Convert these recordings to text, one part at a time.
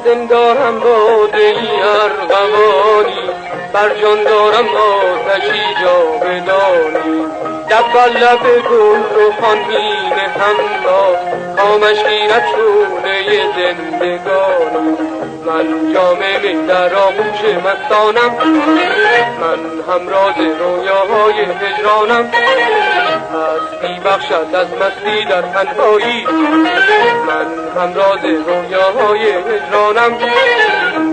دل دارم باده ای ارغوانی، بر جان دارم آتشی جاودانی. لب بر لب گل رخان می نهم تا کامش گیرد شعله زندگانی. من جام می در آغوش مستانم، من همراز رویاهای هجرانم. هستی بخشد از مستی در تنهایی، من همراز رویاهای هجرانم.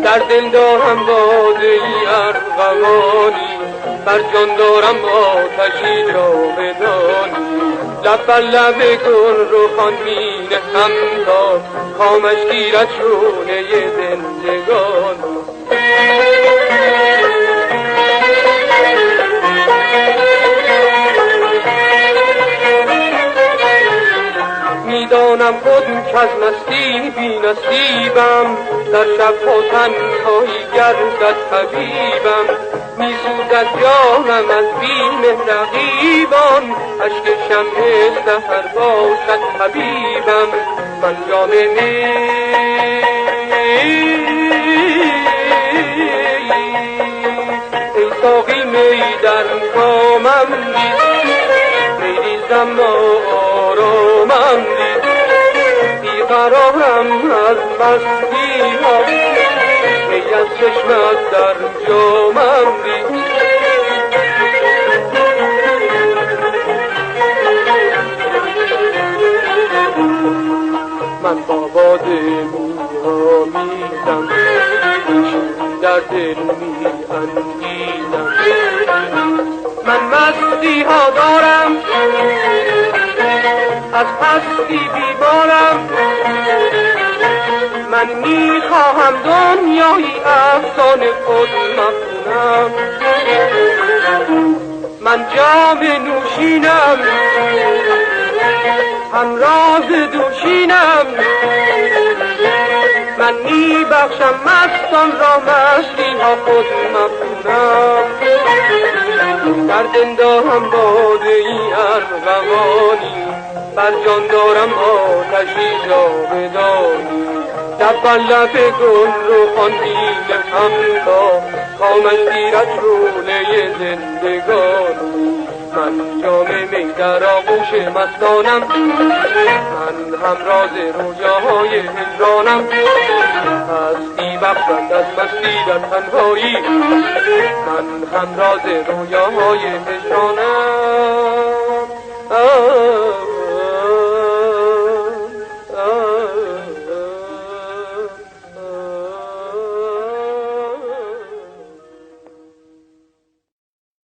در دل دارم باده ای ارغوانی، بر جان دارم آتشی جاودانی. لب بر لب گل رخان می نهم تا کامش گیرد شعله زندگانی. میدانم خود کز مستی بی نصیبم، در شبها تنهایی گردد طبیبم. میسوزد جانم از بیم رقیبان، اشک شمع سحر باشد طبیبم. من جام می ای ساقی می در کامم می ریزم آرامم بیقرارم از مستی ها، می از چشمت در جامم من با باده می آمیزم، در دل می اندیزم. من مستی ها دارم، از پستی بیمارم. من می خواهم دنیایی افسانه خود مخونم. من جام نوشینم، همراز دوشینم. من می بخشم مستان را مستی ها خود مخونم. در دل دارم باده ای ارغوانی، بر جان دارم آتشی جاودانی. لب بر لب گل رخان می نهم تا کامش گیرد شعله زندگانی. من جام می در آغوش مستانم، من همراز رویاهای هجرانم. هستی بخشد از مستی در تنهایی، من همراز رویاهای هجرانم.